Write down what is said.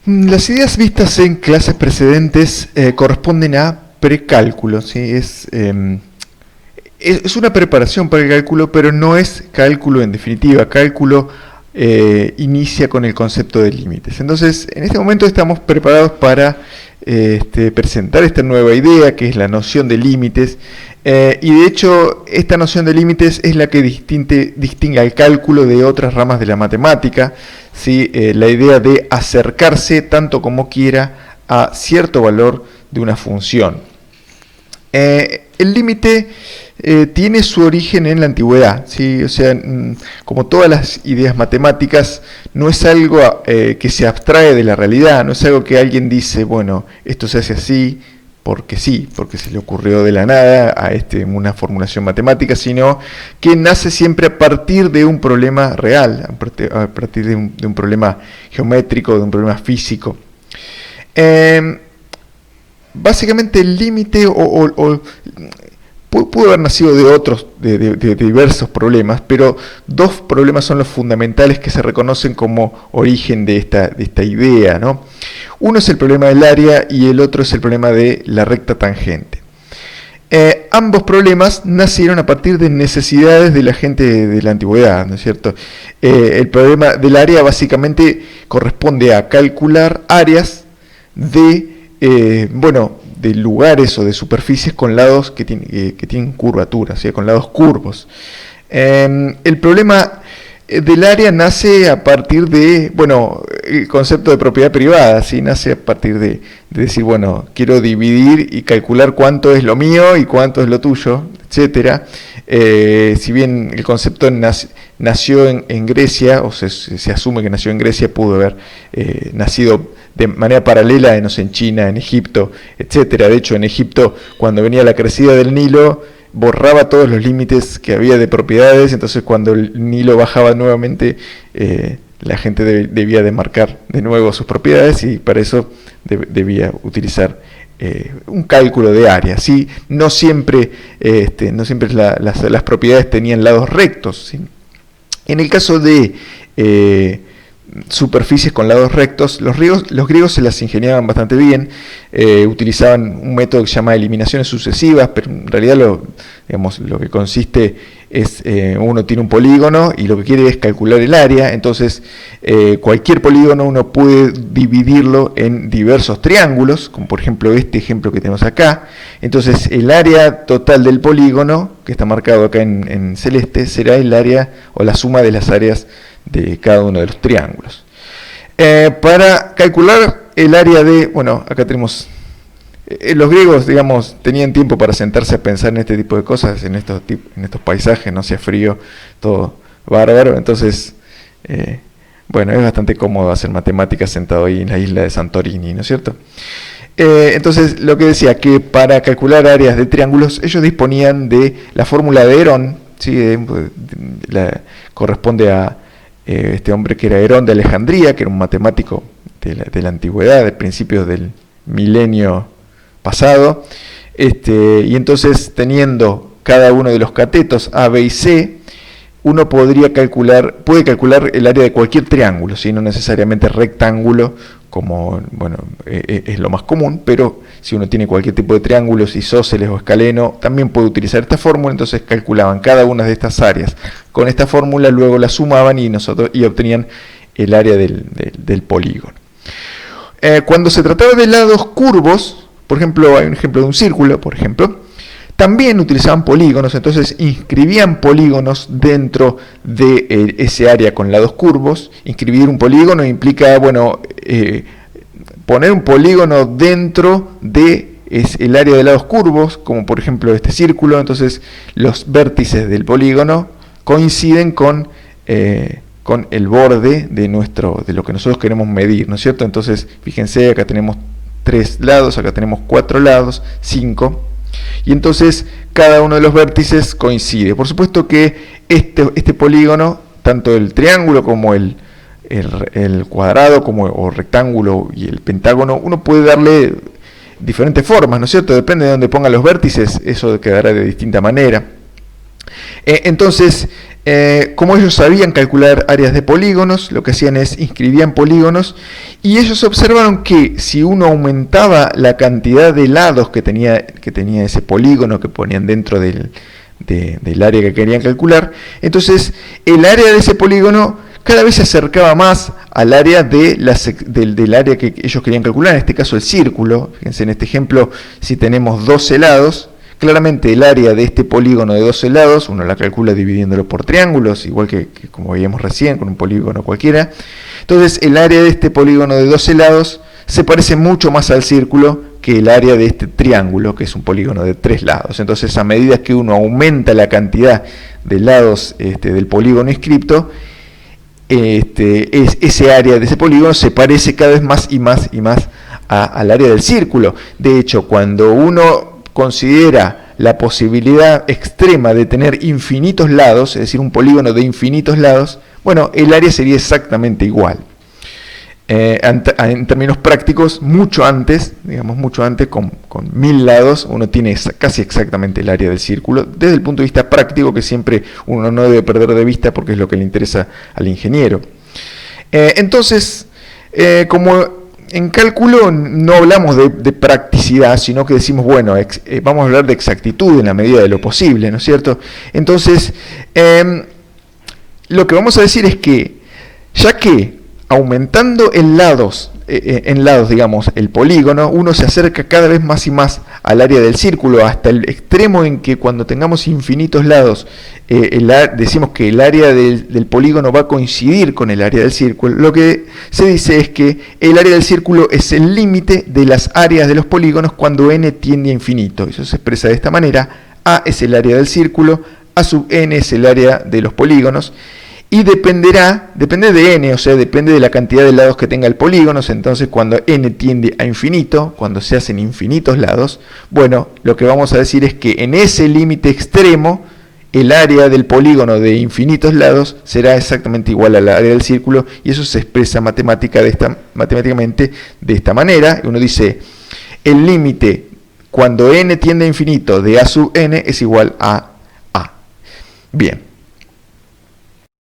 Las ideas vistas en clases precedentes corresponden a precálculo, ¿sí? Es una preparación para el cálculo, pero no es cálculo en definitiva. Cálculo inicia con el concepto de límites. Entonces, en este momento estamos preparados para presentar esta nueva idea, que es la noción de límites. Y de hecho, esta noción de límites es la que distingue al cálculo de otras ramas de la matemática, ¿sí? La idea de acercarse tanto como quiera a cierto valor de una función. El límite tiene su origen en la antigüedad, ¿sí? O sea, como todas las ideas matemáticas, no es algo que se abstrae de la realidad, no es algo que alguien dice, bueno, esto se hace así, porque sí, porque se le ocurrió de la nada a una formulación matemática, sino que nace siempre a partir de un problema real, a partir de un problema geométrico, de un problema físico. Básicamente el límite pudo haber nacido de diversos problemas, pero dos problemas son los fundamentales que se reconocen como origen de esta idea, ¿no? Uno es el problema del área y el otro es el problema de la recta tangente. Ambos problemas nacieron a partir de necesidades de la gente de la antigüedad, ¿no es cierto? El problema del área básicamente corresponde a calcular áreas de lugares o de superficies con lados que tienen curvatura, ¿sí? Con lados curvos. El problema del área nace a partir de, el concepto de propiedad privada, ¿sí? Nace a partir de decir, quiero dividir y calcular cuánto es lo mío y cuánto es lo tuyo, etcétera. Si bien el concepto nació en Grecia, o se asume que nació en Grecia, pudo haber nacido de manera paralela en China, en Egipto, etcétera. De hecho, en Egipto, cuando venía la crecida del Nilo, borraba todos los límites que había de propiedades, entonces cuando el Nilo bajaba nuevamente, la gente debía demarcar de nuevo sus propiedades y para eso debía utilizar un cálculo de área, ¿sí? No siempre las propiedades tenían lados rectos, ¿sí? En el caso de superficies con lados rectos, los griegos se las ingeniaban bastante bien, utilizaban un método que se llama eliminaciones sucesivas, pero en realidad lo que consiste es, uno tiene un polígono y lo que quiere es calcular el área, entonces cualquier polígono uno puede dividirlo en diversos triángulos, como por ejemplo este ejemplo que tenemos acá. Entonces el área total del polígono, que está marcado acá en celeste, será el área o la suma de las áreas de cada uno de los triángulos. Para calcular el área de, acá tenemos, los griegos, tenían tiempo para sentarse a pensar en este tipo de cosas, en estos paisajes, no hacía frío, todo bárbaro, entonces, es bastante cómodo hacer matemáticas sentado ahí en la isla de Santorini, ¿no es cierto? Entonces, lo que decía, que para calcular áreas de triángulos, ellos disponían de la fórmula de Herón, ¿sí? Corresponde a este hombre que era Herón de Alejandría, que era un matemático de la antigüedad, de principios del milenio pasado, y entonces teniendo cada uno de los catetos A, B y C, uno puede calcular el área de cualquier triángulo, ¿sí? No necesariamente rectángulo, como es lo más común, pero si uno tiene cualquier tipo de triángulos, isósceles o escaleno, también puede utilizar esta fórmula. Entonces calculaban cada una de estas áreas con esta fórmula, luego la sumaban y obtenían el área del polígono. Cuando se trataba de lados curvos, por ejemplo, hay un ejemplo de un círculo, por ejemplo, también utilizaban polígonos, entonces inscribían polígonos dentro de ese área con lados curvos. Inscribir un polígono implica, poner un polígono dentro de el área de lados curvos, como por ejemplo este círculo. Entonces los vértices del polígono coinciden con el borde de lo que nosotros queremos medir, ¿no es cierto? Entonces, fíjense, acá tenemos 3 lados, acá tenemos 4 lados, 5. Y entonces cada uno de los vértices coincide. Por supuesto que este polígono, tanto el triángulo como el cuadrado, o rectángulo y el pentágono, uno puede darle diferentes formas, ¿no es cierto? Depende de dónde pongan los vértices, eso quedará de distinta manera. Entonces, como ellos sabían calcular áreas de polígonos, lo que hacían es inscribían polígonos, y ellos observaron que si uno aumentaba la cantidad de lados que tenía ese polígono que ponían dentro del área que querían calcular, entonces el área de ese polígono cada vez se acercaba más al área del área que ellos querían calcular, en este caso el círculo. Fíjense, en este ejemplo, si tenemos 12 lados, claramente el área de este polígono de 12 lados, uno la calcula dividiéndolo por triángulos, igual que como veíamos recién con un polígono cualquiera. Entonces el área de este polígono de 12 lados se parece mucho más al círculo que el área de este triángulo, que es un polígono de 3 lados. Entonces, a medida que uno aumenta la cantidad de lados del polígono inscripto, ese área de ese polígono se parece cada vez más y más y más al área del círculo. De hecho, cuando uno considera la posibilidad extrema de tener infinitos lados, es decir, un polígono de infinitos lados, bueno, el área sería exactamente igual. En términos prácticos, mucho antes, con 1000 lados, uno tiene casi exactamente el área del círculo, desde el punto de vista práctico, que siempre uno no debe perder de vista porque es lo que le interesa al ingeniero. Entonces, como en cálculo no hablamos de practicidad, sino que decimos, bueno, vamos a hablar de exactitud en la medida de lo posible, ¿no es cierto? Entonces, lo que vamos a decir es que, ya que aumentando en lados, digamos, el polígono, uno se acerca cada vez más y más al área del círculo, hasta el extremo en que cuando tengamos infinitos lados, decimos que el área del polígono va a coincidir con el área del círculo. Lo que se dice es que el área del círculo es el límite de las áreas de los polígonos cuando n tiende a infinito. Eso se expresa de esta manera: A es el área del círculo, A sub n es el área de los polígonos, y depende de n, o sea, depende de la cantidad de lados que tenga el polígono. Entonces, cuando n tiende a infinito, cuando se hacen infinitos lados, bueno, lo que vamos a decir es que en ese límite extremo, el área del polígono de infinitos lados será exactamente igual al área del círculo, y eso se expresa matemáticamente de esta manera. Uno dice, el límite cuando n tiende a infinito de A sub n es igual a A. Bien.